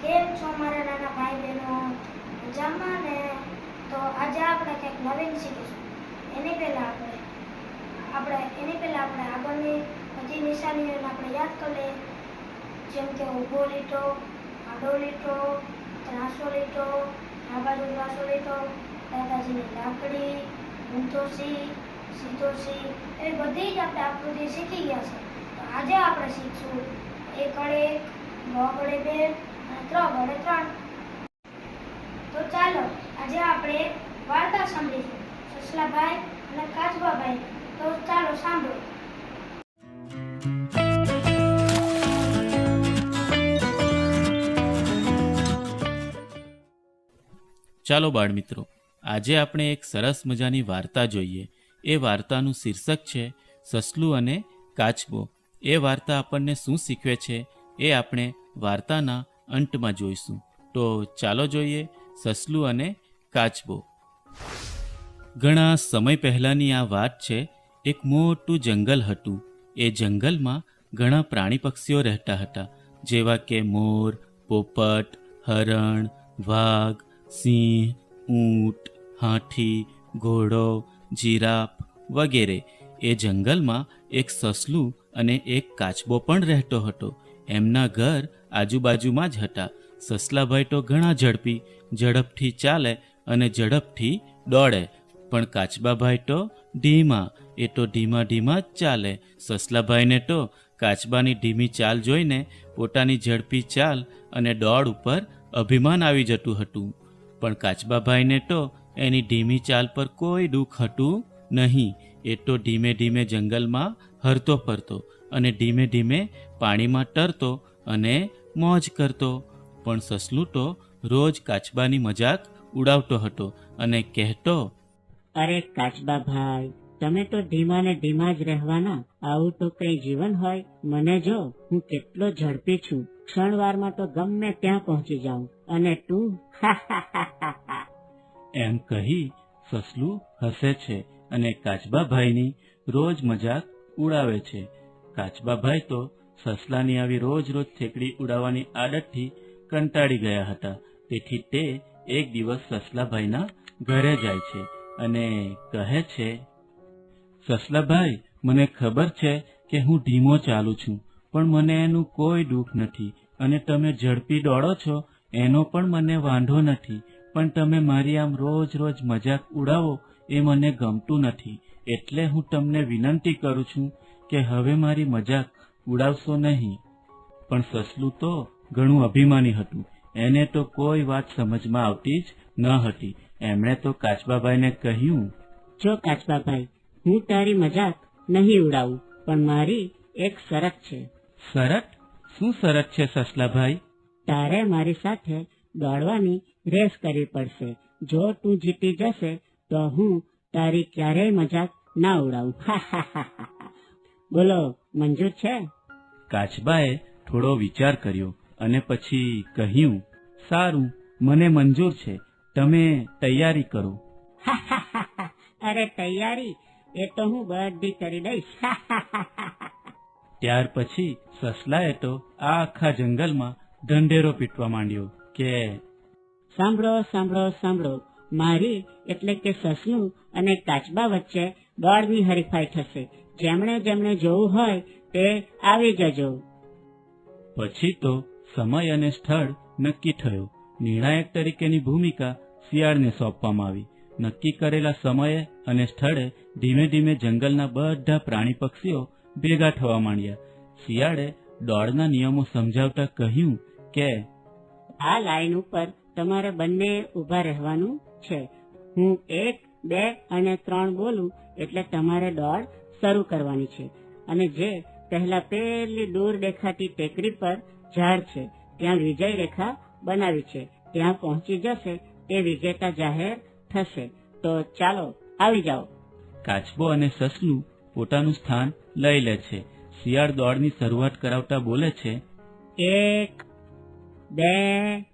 કેમ છો મારા નાના ભાઈ બહેનો? મજામાં ને? તો આજે આપણે કંઈક નવીન શીખીશું. એની પહેલા આપણે આગળની બધી નિશાનીઓને આપણે યાદ કરી લઈએ. જેમ કે ઊભો લીટો, આડો લીટો, ત્રાસો લીટો, આ બાજુ ત્રાસો લીટો, દાદાજીની લાકડી, ઊંધો સી, સીધો સી, એ બધી જ આપણે આકૃતિ શીખી ગયા છે. તો આજે આપણે શીખશું 1 વડે 1, 2 વડે 2 અને 3 વડે 3. તો ચાલો આજે આપણે વાર્તા સાંભળીશું સસલાભાઈ અને કાચબાભાઈ. તો ચાલો સાંભળો. ચાલો બાળમિત્રો, આજે આપણે એક સરસ મજાની વાર્તા જોઈએ. એ વાર્તાનું શીર્ષક છે સસલું અને કાચબો. એ વાર્તા આપણને શું શીખવે છે એ આપણે વાર્તાના અંતમાં જોઈશું. તો ચાલો જોઈએ સસલું અને કાચબો. ઘણા સમય પહેલાંની આ વાત છે. એક મોટું જંગલ હતું. એ જંગલમાં ઘણા પ્રાણી પક્ષીઓ રહેતા હતા, જેવા કે મોર, પોપટ, હરણ, વાઘ, સિંહ, ઊંટ, હાથી, ઘોડો, જીરાફ વગેરે. એ જંગલમાં એક સસલું અને એક કાચબો પણ રહેતો હતો. એમના ઘર આજુબાજુમાં જ હતા. સસલાભાઈ તો ઘણા ઝડપથી ચાલે અને ઝડપથી દોડે, પણ કાચબાભાઈ તો ધીમા. એ તો ધીમા જ ચાલે. સસલાભાઈને તો કાચબાની ધીમી ચાલ જોઈને પોતાની ઝડપી ચાલ અને દોડ ઉપર અભિમાન આવી જતું હતું. પણ કાચબાભાઈને તો એની ધીમી ચાલ પર કોઈ દુઃખ હતું નહીં. એ તો ધીમે ધીમે જંગલમાં હરતો ફરતો અને ધીમે ધીમે પાણીમાં તરતો અને મોજ કરતો. પણ સસલું તો રોજ કાચબાની મજાક ઉડાવતો હતો અને કહેતો, અરે કાચબાભાઈ, તમે તો ધીમા ને ધીમા જ રહેવાના. આવું તો કઈ જીવન હોય? મને જો, હું કેટલો ઝડપી છું. ક્ષણવારમાં તો ગમે ત્યાં પહોંચી જાઉં. અને તું એમ કહી સસલું હસે છે અને કાચબાભાઈની રોજ મજાક ઉડાવે છે. કાચબાભાઈ તો સસલાની આવી રોજ ઠેકડી ઉડાવવાની આદતથી કંટાળી ગયા હતા. તેથી તે એક દિવસ સસલાભાઈના ઘરે જાય છે અને કહે છે, સસલાભાઈ, મને ખબર છે કે હું ધીમો ચાલું છું, પણ મને એનું કોઈ દુઃખ નથી. અને તમે ઝડપી દોડો છો એનો પણ મને વાંધો નથી. પણ તમે મારી આમ રોજ મજાક ઉડાવો એ મને ગમતું નથી. એટલે હું તમને વિનંતી કરું છું કે હવે મારી મજાક ઉડાવશો નહીં. પણ સસલું તો ઘણું અભિમાની હતું. એને તો કોઈ વાત સમજમાં આવતી જ ન હતી. એમણે તો કાચબાભાઈને કહ્યું, જો કાચબાભાઈ, હું તારી મજાક નહીં ઉડાવું, પણ મારી એક શરત છે. શરત? શું શરત છે સસલાભાઈ? તારે મારી સાથે દોડવાની રેસ કરવી પડશે. જો તું જીતી જશે તો હું તારી ક્યારેય મજાક ના ઉડાવું. બોલો, મંજૂર છે? કાચબાએ થોડો વિચાર કર્યો અને પછી કહ્યું, સારું, મને મંજૂર છે. તમે તૈયારી કરો. અરે તૈયારી એ તો હું બધી કરી દઈશ. ત્યાર પછી સસલાએ તો આખા જંગલમાં ઢંઢેરો પીટવા માંડ્યો કે, સાંભળો સાંભળો સાંભળો, મારી એટલે કે સસલું અને કાચબા વચ્ચે દોડની હરીફાઈ થશે. જેમણે જોવું હોય તે આવી જજો. પછી તો સમય અને સ્થળ નક્કી થયો. નિર્ણાયક તરીકેની ભૂમિકા શિયાળને સોંપવામાં આવી. નક્કી કરેલા સમયે અને સ્થળે ધીમે ધીમે જંગલના બધા પ્રાણી પક્ષીઓ ભેગા થવા માંડ્યા. શિયાળે દોડના નિયમો સમજાવતા કહ્યું કે, આ લાઈન ઉપર તમારે બંને ઊભા રહેવાનું છે. હું 1, 2 અને 3 બોલું એટલે તમારે દોડ શરૂ કરવાની છે. અને જે પહેલા પેલી દૂર દેખાતી ટેકરી પર ઝાડ છે ત્યાં વિજય રેખા બનાવી છે, ત્યાં પહોંચી જશે તે વિજેતા જાહેર થશે. તો ચાલો આવી જાઓ. કાચબો અને સસલું પોતાનું સ્થાન લઈ લે છે. શિયાળ દોડની શરૂઆત કરાવતા બોલે છે, 1, 2,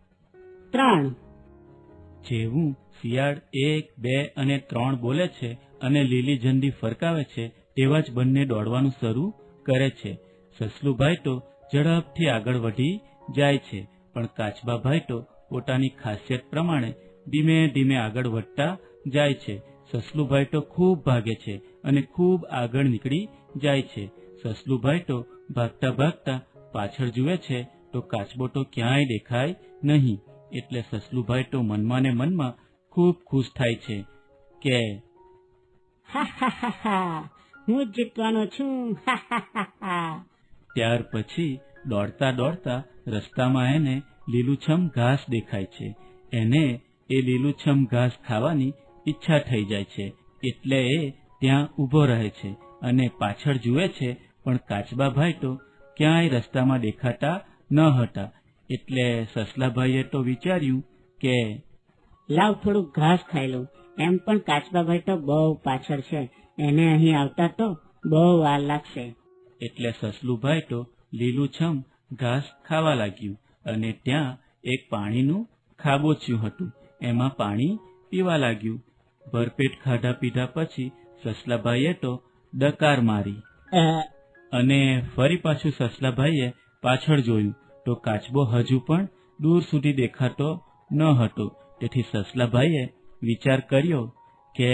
3. જેવું શિયાળ 1, 2 અને 3 બોલે છે અને લીલી ઝંડી ફરકાવે છે, તેવા જ બંને દોડવાનું શરૂ કરે છે. સસલુભાઈ તો ઝડપથી આગળ વધી જાય છે પણ કાચબાભાઈ તો પોતાની ખાસિયત પ્રમાણે ધીમે ધીમે આગળ વધતા જાય છે. સસલુભાઈ તો ખૂબ ભાગે છે અને ખૂબ આગળ નીકળી જાય છે. સસલુભાઈ તો ભાગતા ભાગતા પાછળ જુએ છે તો કાચબો તો ક્યાંય દેખાય નહીં. એટલે સસલુભાઈ તો મનમાં ને મનમાં ખૂબ ખુશ થાય છે કે હા હા હા હા, હું જ જીતવાનો છું. હા હા હા હા. ત્યાર પછી દોડતા દોડતા રસ્તામાં એને લીલુંછમ ઘાસ દેખાય છે. એને એ લીલુંછમ ઘાસ ખાવાની ઈચ્છા થઈ જાય છે. એટલે એ ત્યાં ઊભો રહે છે અને પાછળ જુએ છે, પણ કાચબાભાઈ તો ક્યાંય રસ્તામાં દેખાતા ન હતા. એટલે સસલાભાઈએ તો વિચાર્યું કે લાવ થોડું ઘાસ ખાઈ લઉં. એમ પણ કાચબાભાઈ તો બહુ પાછળ છે, એને અહીં આવતા તો બહુ વાર લાગશે. એટલે સસલુભાઈ તો લીલુંછમ ઘાસ ખાવા લાગ્યું અને ત્યાં એક પાણીનું ખાબોચિયું હતું. એમાં પાણી પીવા લાગ્યું. ભરપેટ ખાધા પીધા પછી સસલાભાઈએ તો ડકાર મારી અને ફરી પાછું સસલાભાઈએ પાછળ જોયું તો કાચબો હજુ પણ દૂર સુધી દેખાતો ન હતો. તેથી સસલાભાઈએ વિચાર કર્યો કે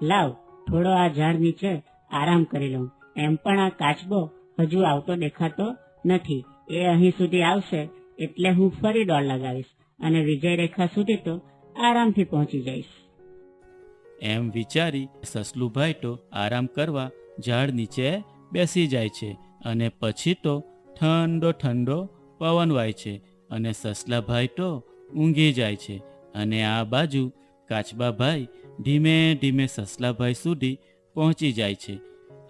લાવ થોડો આ ઝાડ નીચે આરામ કરી લઉં. એમ પણ આ કાચબો હજુ આવતો દેખાતો નથી. એ અહીં સુધી આવશે એટલે હું ફરી દોડ લગાવીશ અને વિજય રેખા સુધી તો આરામથી પહોંચી જઈશ. એમ વિચારી સસલુભાઈ તો આરામ કરવા ઝાડ નીચે બેસી જાય છે અને પછી તો ઠંડો ઠંડો પવન વાય છે અને સસલાભાઈ તો ઊંઘી જાય છે. અને આ બાજુ કાચબાભાઈ ધીમે ધીમે સસલાભાઈ સુધી પહોંચી જાય છે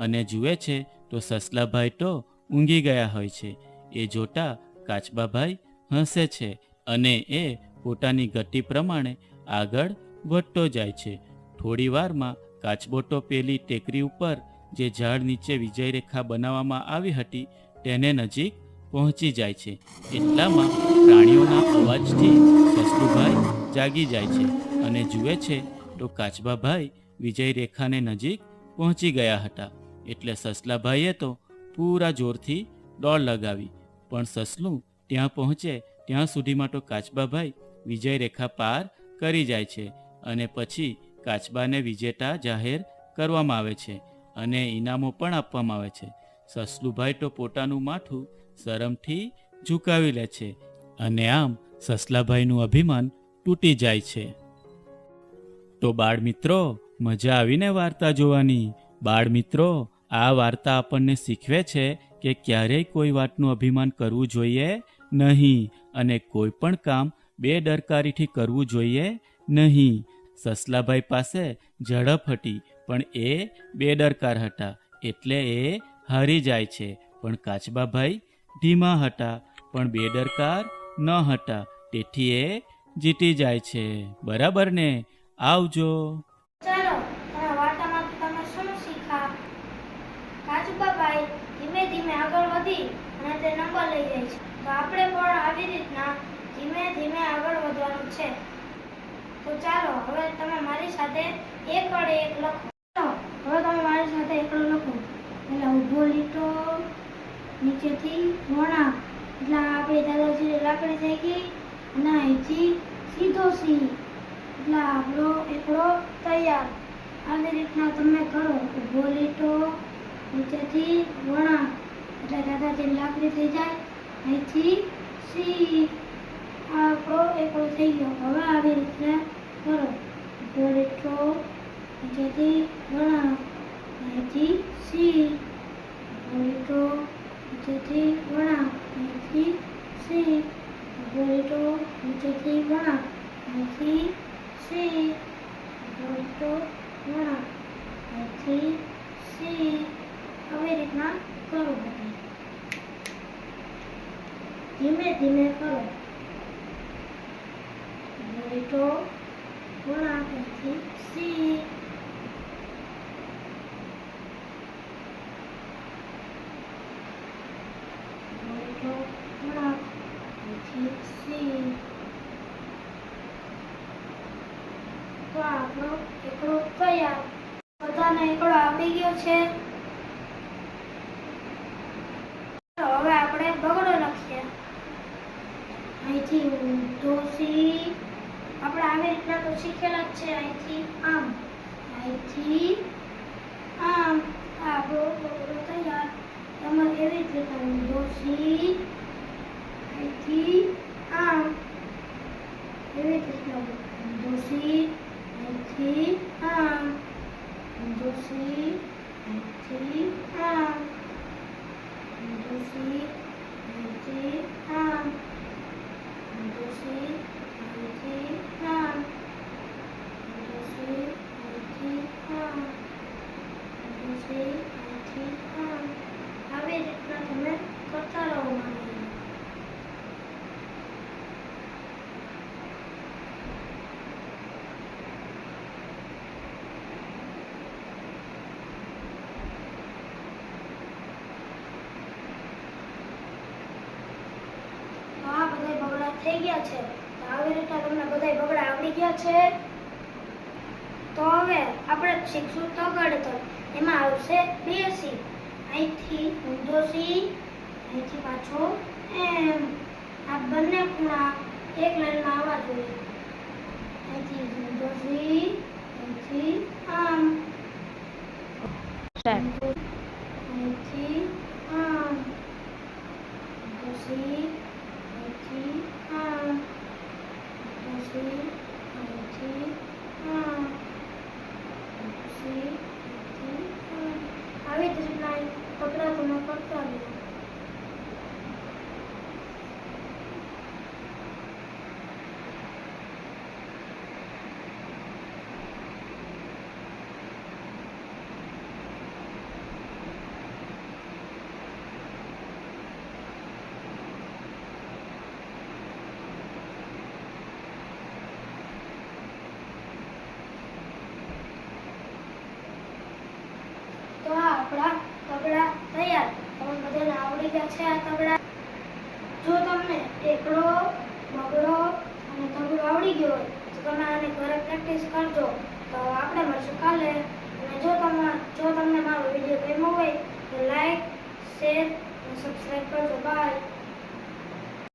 અને જુએ છે તો સસલાભાઈ તો ઊંઘી ગયા હોય છે. એ જોતા કાચબાભાઈ હસે છે અને એ પોતાની ગતિ પ્રમાણે આગળ વધતો જાય છે. થોડી વારમાં કાચબો તો પેલી ટેકરી ઉપર જે ઝાડ નીચે વિજય રેખા બનાવવામાં આવી હતી તેને નજીક પહોંચી જાય છે. એટલામાં પ્રાણીઓના અવાજથી સસલુભાઈ જાગી જાય છે અને જુએ છે તો કાચબાભાઈ વિજય રેખાને નજીક પહોંચી ગયા હતા. એટલે સસલાભાઈએ તો પૂરા જોરથી દોડ લગાવી, પણ સસલું ત્યાં પહોંચે ત્યાં સુધીમાં તો કાચબાભાઈ વિજય રેખા પાર કરી જાય છે અને પછી કાચબાને વિજેતા જાહેર કરવામાં આવે છે અને ઇનામો પણ આપવામાં આવે છે. સસલુભાઈ તો પોતાનું માથું શરમથી ઝુકાવી લે છે અને આમ સસલાભાઈનું અભિમાન તૂટી જાય છે. તો બાળમિત્રો, મજા આવીને વાર્તા જોવાની? બાળમિત્રો, આ વાર્તા આપણને શીખવે છે કે ક્યારેય કોઈ વાતનું અભિમાન કરવું જોઈએ નહીં અને કોઈ પણ કામ બેદરકારીથી કરવું જોઈએ નહીં. સસલાભાઈ પાસે ઝડપ હતી પણ એ બેદરકાર હતા એટલે એ હારી જાય છે. પણ કાચબાભાઈ ધીમા હતા પણ બેદરકાર ન હતા તેથી એ જીતી જાય છે. બરાબર ને? આવજો. ચાલો, આ વાર્તામાંથી તમે શું શીખ્યા? કાચબાભાઈ ધીમે ધીમે આગળ વધી અને તે નંબર લઈ જાય છે. તો આપણે પણ આવી રીતના ધીમે ધીમે આગળ વધવાનું છે. તો ચાલો હવે તમે મારી સાથે એક વડે એક લખો. ચાલો, હવે તમે મારી સાથે એકડો લખો. એટલે ઊભો લીટો, નીચેથી વળાંક, એટલે આપણી દાદાજી લાકડી થઈ ગઈ અને અહીંથી સીધો સી, એટલે આપણો એકડો તૈયાર. આવી રીતના તમે કરો. ઊભો લીટો, નીચેથી વળાંક, એટલે દાદાજી લાકડી થઈ જાય, અહીંથી સી, આ આપણો એકડો થઈ ગયો. હવે આવી રીતના કરો. ઊભો લીટો, નીચેથી વળાંક, અહીંથી સી, ઊભો લીટો, નીચેથી વળાંક, અહીંથી સી, ઊભો લીટો, નીચેથી વળાંક, અહીંથી સી, ઊભો લીટો, વળાંક, અહીંથી સી. આવી રીતના કરો. બધું ધીમે ધીમે કરો. ઊભો લીટો, વળાંક, અહીંથી સી, ઊભો લીટો, વળાંક, અહીંથી સી. તો આપણો એકડો તૈયાર. બધાને એકડો આવડી ગયો છે. હવે આપણે બગડો લખીએ. અહીંથી ઊંધો સી આપણે આવી રીતના તો શીખેલા જ છે. અહીંથી આમ, અહીંથી આમ, આ બરોબર તૈયાર. એમાં એવી જ રીતે ઊંધો સી, અહીંથી આમ, એવી જ રીતના ઊંધો સી, અહીંથી આમ, ઊંધો સી, અહીંથી આમ, ઊંધો સી, અહીંથી આમ, ઊંધો સી, અહીંથી આમ, ઊંધો સી, અહીંથી આમ, ઊંધો સી, અહીંથી આમ. આવી રીતના તમે કરતા રહો મારી. તો આ બધા બગડા થઈ ગયા છે. તો આવી રીતે તમને બધા બગડા આવડી ગયા છે. તો હવે આપણે શીખશું તગડતર. એમાં આવશે બે સી. અહીંથી ઊંધો સી, અહીંથી પાછો એમ. આ બંને ખૂણા એક લાઈનમાં આવવા જોઈએ. અહીંથી ઊંધો સી, અહીંથી આમ, અહીંથી આમ, ઊંધો સી, અહીંથી આમ, ઊંધો સી, અહીંથી આમ, ઊંધો સી, અહીંથી આમ. આવી જ રીતના પકડા તમે કરતા રહો. તો આ આપણા તગડા તૈયાર. તમે બધાને આવડી ગયા છે આ તગડા. જો તમને એકડો, બગડો અને તગડો આવડી ગયો હોય તો તમે આને ઘરે પ્રેક્ટિસ કરજો. તો આપણે મળશું કાલે. અને જો તમને મારો વિડીયો ગમ્યો હોય તો લાઈક, શેર અને સબસ્ક્રાઈબ કરજો. બાય.